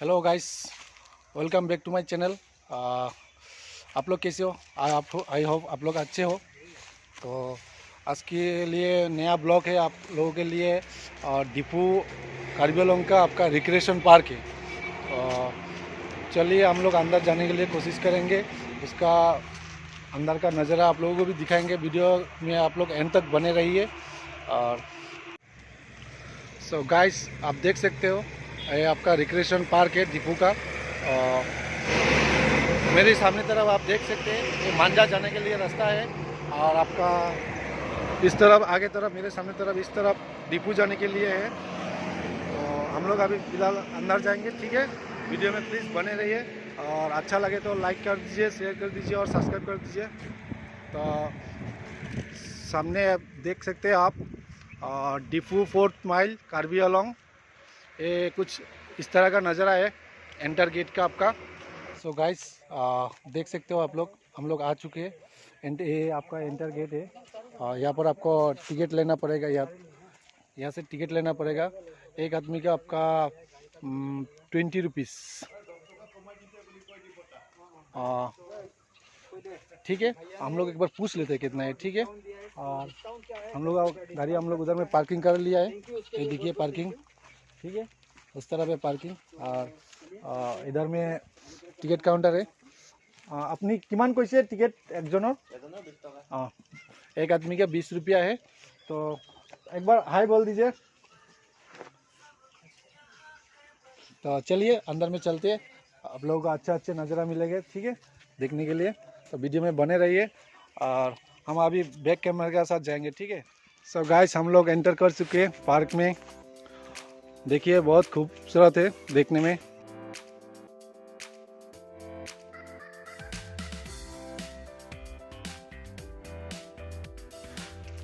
Hello guys, welcome back to my channel. आप लोग कैसे हो? आई होप आप लोग अच्छे हो। तो आज के लिए नया ब्लॉग है आप लोगों के लिए। डिपू कार्बी आंगलोंग का आपका रिक्रिएशन पार्क है। चलिए हम लोग अंदर जाने के लिए कोशिश करेंगे। उसका अंदर का नज़ारा आप लोगों को भी दिखाएंगे। वीडियो में आप लोग एंड तक बने रहिए। और सो गाइस, आप देख सकते हो ये आपका रिक्रिएशन पार्क है डिपू का। मेरे सामने तरफ आप देख सकते हैं ये मांझा जाने के लिए रास्ता है। और आपका इस तरफ आगे तरफ मेरे सामने तरफ इस तरफ डिपू जाने के लिए है। तो हम लोग अभी फिलहाल अंदर जाएंगे, ठीक है। वीडियो में प्लीज़ बने रहिए और अच्छा लगे तो लाइक कर दीजिए, शेयर कर दीजिए और सब्सक्राइब कर दीजिए। तो सामने आप देख सकते हैं आप depot 4th mile Karbi Anglong. ये कुछ इस तरह का नज़ारा है एंटर गेट का आपका। सो गाइस, देख सकते हो आप लोग, हम लोग आ चुके हैं। ये आपका एंटर गेट है। यहाँ पर आपको टिकट लेना पड़ेगा। यहाँ से टिकट लेना पड़ेगा। एक आदमी का आपका 20 रुपीज़। ठीक है, हम लोग एक बार पूछ लेते हैं कितना है, ठीक है। और हम लोग गाड़ी हम लोग उधर में पार्किंग कर लिया है। ये देखिए पार्किंग, ठीक है, उस तरफ है पार्किंग। और इधर में टिकट काउंटर है। अपनी किमान कैसे टिकट एक जनर? एक आदमी का 20 रुपया है। तो एक बार हाय बोल दीजिए। तो चलिए अंदर में चलते हैं, आप लोगों को अच्छे नज़ारा मिलेंगे, ठीक है, देखने के लिए। तो वीडियो में बने रहिए और हम अभी बैक कैमरा के साथ जाएंगे, ठीक है। सो गाइस, हम लोग एंटर कर चुके हैं पार्क में। देखिए बहुत खूबसूरत है देखने में।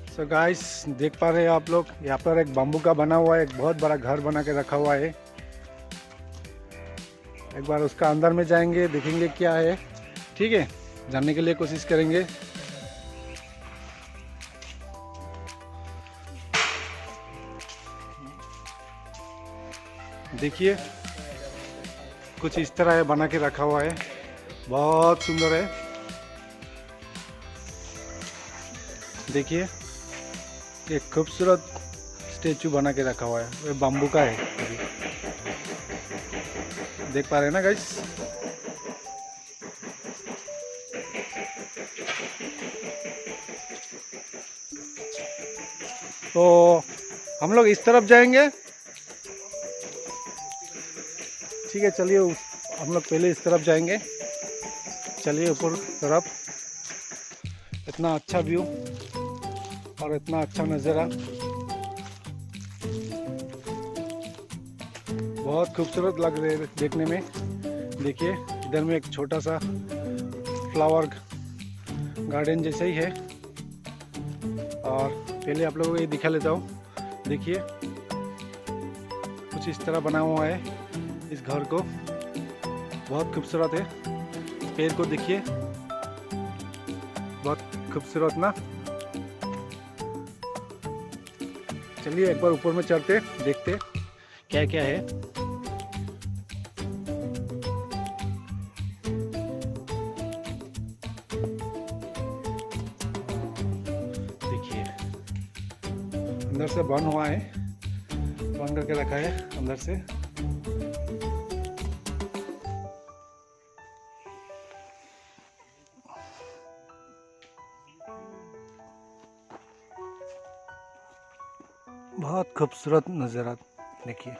सो गाइस, देख पा रहे हैं आप लोग, यहाँ पर एक बाम्बू का बना हुआ है, एक बहुत बड़ा घर बना के रखा हुआ है। एक बार उसका अंदर में जाएंगे, देखेंगे क्या है, ठीक है, जानने के लिए कोशिश करेंगे। देखिए कुछ इस तरह है, बना के रखा हुआ है, बहुत सुंदर है। देखिए एक खूबसूरत स्टेचू बना के रखा हुआ है, वो बाम्बू का है। देख पा रहे हैं ना गाइस? तो हम लोग इस तरफ जाएंगे, ठीक है। चलिए हम लोग पहले इस तरफ जाएंगे। चलिए ऊपर तरफ, इतना अच्छा व्यू और इतना अच्छा नज़ारा, बहुत खूबसूरत लग रहे हैं देखने में। देखिए इधर में एक छोटा सा फ्लावर गार्डन जैसा ही है। और पहले आप लोगों को ये दिखा लेता हूँ। देखिए कुछ इस तरह बना हुआ है इस घर को, बहुत खूबसूरत है। पेड़ को देखिए, बहुत खूबसूरत ना। चलिए एक बार ऊपर में चढ़ते, देखते क्या क्या है। देखिए अंदर से बंद हुआ है, बंद करके रखा है अंदर से। बहुत खूबसूरत नज़ारा देखिए।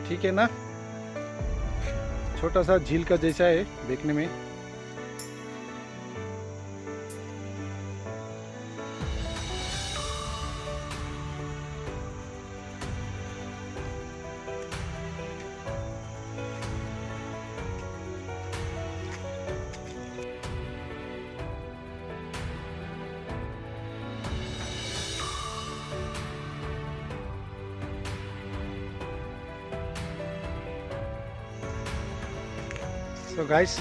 ठीक है ना, छोटा सा झील का जैसा है देखने में। सो गाइस,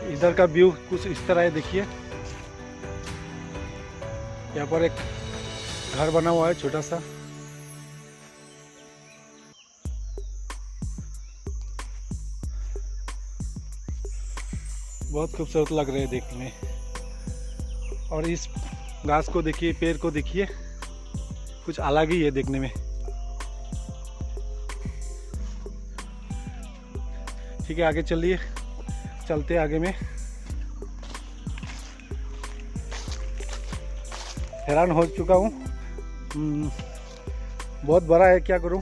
इधर का व्यू कुछ इस तरह है, देखिए। यहाँ पर एक घर बना हुआ है छोटा सा। बहुत खूबसूरत लग रहे हैं देखने में। और इस घास को देखिए, पेड़ को देखिए, कुछ अलग ही है देखने में। ठीक है, आगे चलिए, चलते आगे में। हैरान हो चुका हूँ, बहुत बड़ा है, क्या करूँ।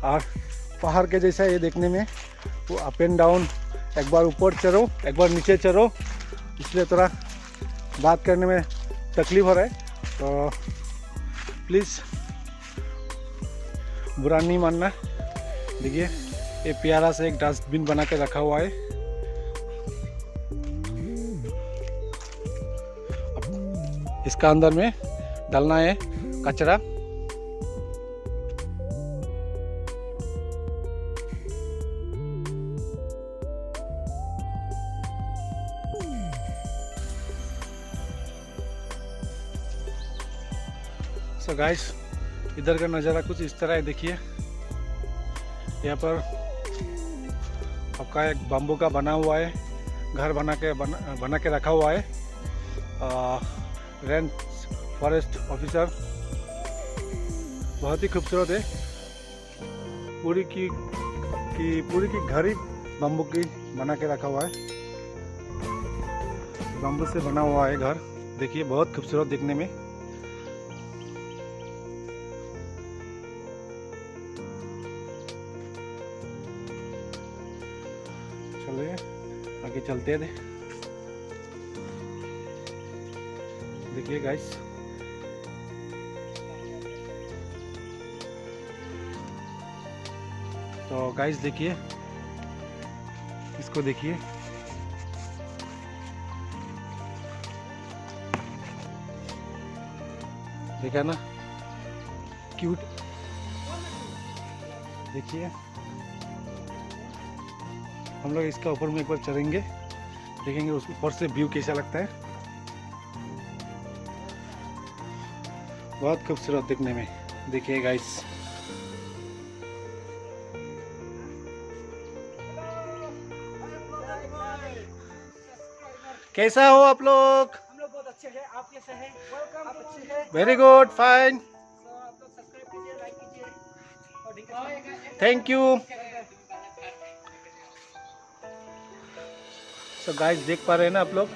और पहाड़ के जैसा ये देखने में, वो अप एंड डाउन, एक बार ऊपर चढ़ो एक बार नीचे चढ़ो, इसलिए थोड़ा बात करने में तकलीफ हो रहा है। तो प्लीज़ बुरा नहीं मानना। देखिए, ये प्यारा से एक डस्टबिन बना के रखा हुआ है। इसका अंदर में डालना है कचरा। सो गाइस, इधर का नज़ारा कुछ इस तरह है, देखिए। यहाँ पर आपका एक बम्बू का बना हुआ है घर, बना के रखा हुआ है रेंट फॉरेस्ट ऑफिसर। बहुत ही खूबसूरत है। पूरी की घर ही बम्बू की बना के रखा हुआ है। बम्बू से बना हुआ है घर, देखिए, बहुत खूबसूरत दिखने में। चलिए आगे चलते हैं। देखिए गाइस, तो गाइस देखिए, इसको देखिए, देखा ना, क्यूट। देखिए, हम लोग इसका ऊपर में एक बार चढ़ेंगे, देखेंगे उस ऊपर से व्यू कैसा लगता है। बहुत खूबसूरत दिखने में, देखिए गाइस। कैसा हो आप लोग? हम लोग बहुत अच्छे हैं, आप कैसे हैं? वेलकम, आप अच्छे हैं? वेरी गुड, फाइन, आप लोग सब्सक्राइब कीजिए, लाइक कीजिए और थैंक यू। तो गाइस, देख पा रहे हैं ना आप लोग,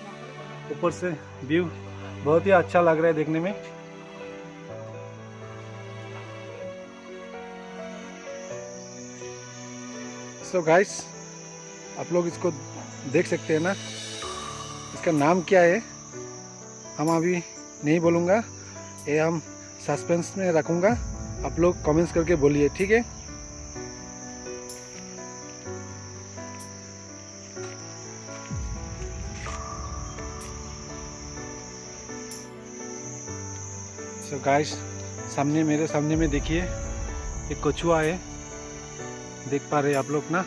ऊपर से व्यू बहुत ही अच्छा लग रहा है देखने में। सो गाइस, आप लोग इसको देख सकते हैं ना, इसका नाम क्या है हम अभी नहीं बोलूँगा, ये हम सस्पेंस में रखूँगा। आप लोग कमेंट्स करके बोलिए, ठीक है। सो गाइस, मेरे सामने में देखिए, एक कछुआ है, देख पा रहे हैं आप लोग ना।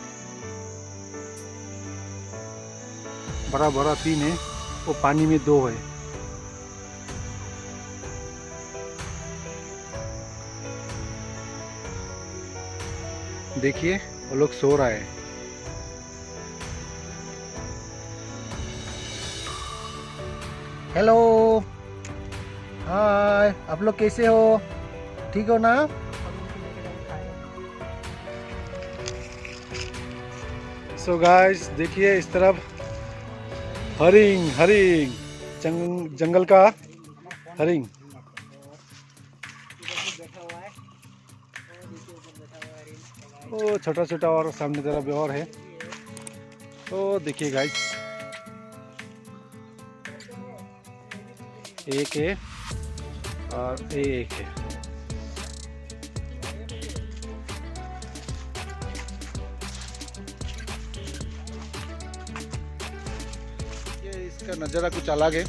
बड़ा बड़ा 3 है, वो पानी में 2 है। देखिए, वो लोग सो रहा है। हेलो, हाय, आप लोग कैसे हो? ठीक हो ना? सो गाइस, देखिए इस तरफ हरिंग जंगल का हरिंग। ओ छोटा छोटा और सामने तरफ और है। तो देखिए गाइस, एक है और एक है। ये इसका नज़ारा कुछ अलग है।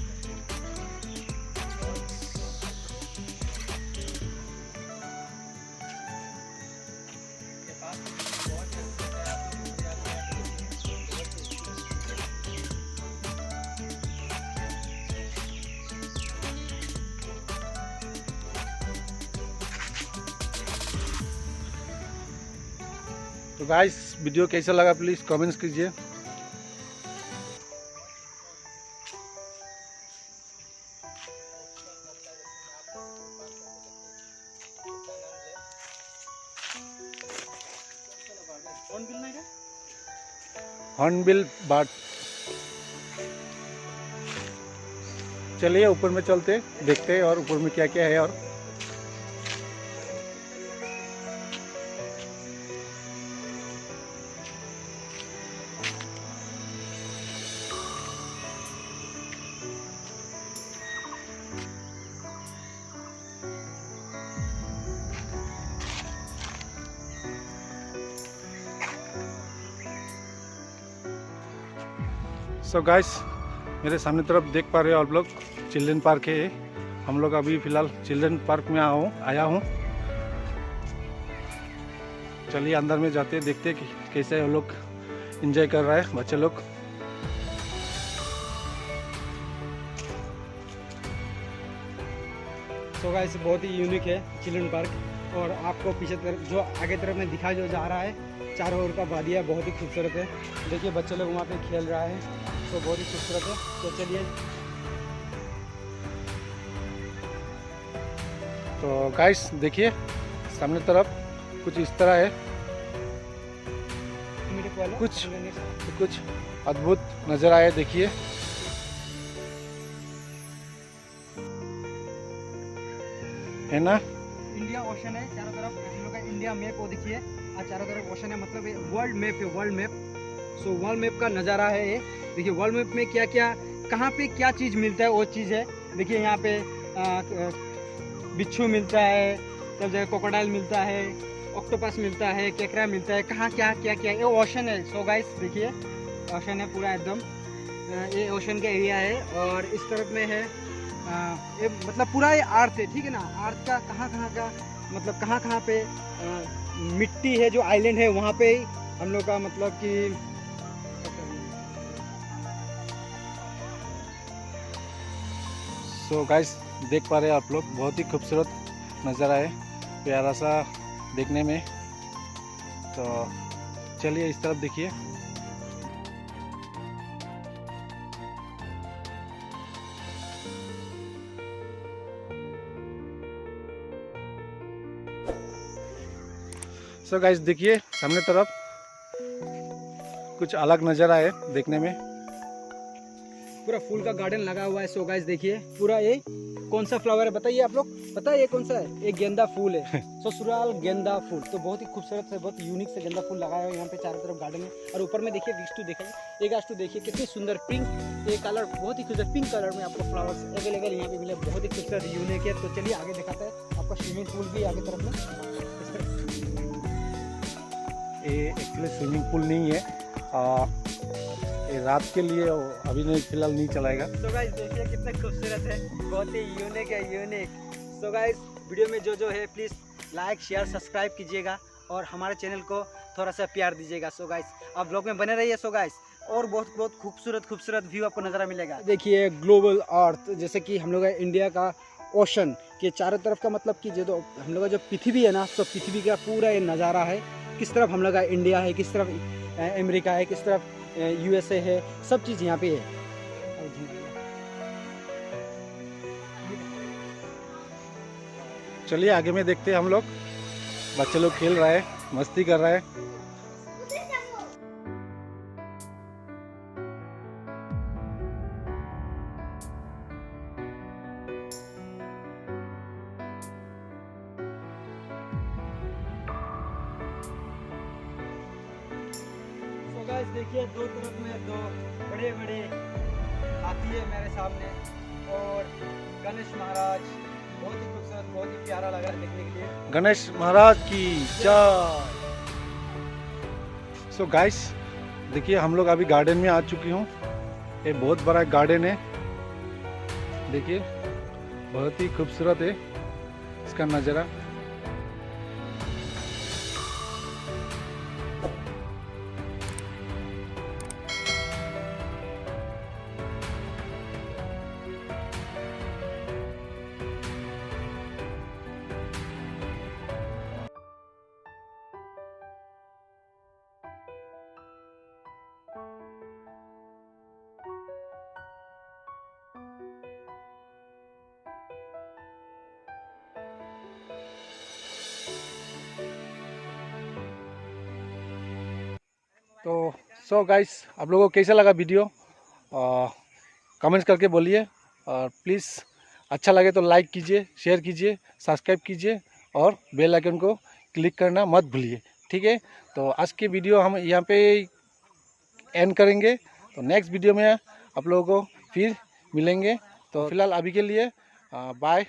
तो गाइस वीडियो कैसा लगा प्लीज़ कमेंट्स कीजिए। हॉर्नबिल बाट। चलिए ऊपर में चलते देखते हैं और ऊपर में क्या क्या है। और सो गाइस मेरे सामने तरफ देख पा रहे हो आप लोग, चिल्ड्रन पार्क है। हम लोग अभी फ़िलहाल चिल्ड्रन पार्क में आया हूँ। चलिए अंदर में जाते हैं, देखते हैं कि कैसे वो लोग एंजॉय कर रहा है बच्चे लोग। सो गाइस बहुत ही यूनिक है चिल्ड्रन पार्क। और आपको पीछे तरफ जो आगे तरफ में दिखाई जो जा रहा है, चारों ओर का वादिया बहुत ही खूबसूरत है। देखिए बच्चे लोग वहाँ पे खेल रहा है, तो बहुत ही खूबसूरत है। तो चलिए तो गाइस देखिए सामने तरफ कुछ इस तरह है, कुछ अद्भुत नज़र आए। देखिए है ना, इंडिया ओशन है चारों तरफ। हम लोग का इंडिया मैप वो देखिए, और चारों तरफ ओशन है, मतलब वर्ल्ड मैप है, world map. So world map का नज़ारा है ये। देखिए वर्ल्ड मैप में क्या क्या कहाँ पे क्या चीज़ मिलता है वो चीज़ है। देखिए यहाँ पे बिच्छू मिलता है, तब जगह क्रोकोडाइल मिलता है, ऑक्टोपस मिलता है, केकड़ा मिलता है, कहाँ क्या क्या क्या ये ओशन है। सो गाइस देखिए ओशन है पूरा एकदम, ये ओशन का एरिया है। और इस तरफ में है ये मतलब पूरा ये अर्थ है, ठीक है ना। अर्थ का कहाँ कहाँ का मतलब कहाँ कहाँ पे मिट्टी है, जो आइलैंड है वहाँ पे हम लोग का मतलब कि सो गाइस देख पा रहे हैं आप लोग, बहुत ही खूबसूरत नज़ारा है, प्यारा सा देखने में। तो चलिए इस तरफ देखिए। सो गाइस देखिए सामने तरफ कुछ अलग नज़ारा है देखने में। पूरा फूल का गार्डन लगा हुआ है। सो गाइस देखिए पूरा ये कौन सा फ्लावर है बताइए आप लोग, पता है ये कौन सा है? ये गेंदा फूल है, ससुराल गेंदा फूल। तो बहुत ही खूबसूरत है, बहुत यूनिक से गेंदा फूल लगाया है यहाँ पे चारों तरफ गार्डन में। और ऊपर में देखिए गाछटू देखिए, ये गाछटू देखिए कितनी सुंदर पिंक, ये कलर बहुत ही खूबसूरत पिंक कलर में आपको फ्लावर्स अवेलेबल यहाँ पे मिले, बहुत ही खूबसूरत यूनिक है। तो चलिए आगे दिखाते हैं आपका स्विमिंग पूल भी आगे तरफ में। ये एक्चुअली स्विमिंग पूल नहीं है, ये रात के लिए अभी नहीं, फिलहाल नहीं चलाएगा। सो गाइस देखिए कितना खूबसूरत है, बहुत ही यूनिक है, यूनिक। सो गाइस वीडियो में जो है प्लीज़ लाइक शेयर सब्सक्राइब कीजिएगा और हमारे चैनल को थोड़ा सा प्यार दीजिएगा। सो गाइस आप ब्लॉग में बने रहिए। सो गाइस और बहुत बहुत खूबसूरत व्यू आपको नज़ारा मिलेगा। देखिए ग्लोबल अर्थ, जैसे कि हम लोग इंडिया का ओशन के चारों तरफ का मतलब कि जो हम लोग का जो पृथ्वी है ना, तो पृथ्वी का पूरा ये नज़ारा है। किस तरफ हम लोग का इंडिया है, किस तरफ अमेरिका है, किस तरफ USA है, सब चीज़ यहाँ पे है। चलिए आगे में देखते हैं हम लोग, बच्चे लोग खेल रहा है, मस्ती कर रहा है। गाइस देखिए दो तरफ में दो बड़े बड़े हाथी है मेरे सामने, और गणेश महाराज, बहुत ही खूबसूरत, बहुत ही प्यारा लग रहा है देखने के लिए। गणेश महाराज की जय। सो गाइस देखिए हम लोग अभी गार्डन में आ चुकी हूँ। ये बहुत बड़ा गार्डन है, देखिए बहुत ही खूबसूरत है इसका नज़ारा। तो सो गाइस, आप लोगों को कैसा लगा वीडियो कमेंट्स करके बोलिए, और प्लीज़ अच्छा लगे तो लाइक कीजिए, शेयर कीजिए, सब्सक्राइब कीजिए और बेल आइकन को क्लिक करना मत भूलिए। ठीक है, तो आज की वीडियो हम यहाँ पे एंड करेंगे। तो नेक्स्ट वीडियो में आप लोगों को फिर मिलेंगे। तो फिलहाल अभी के लिए बाय।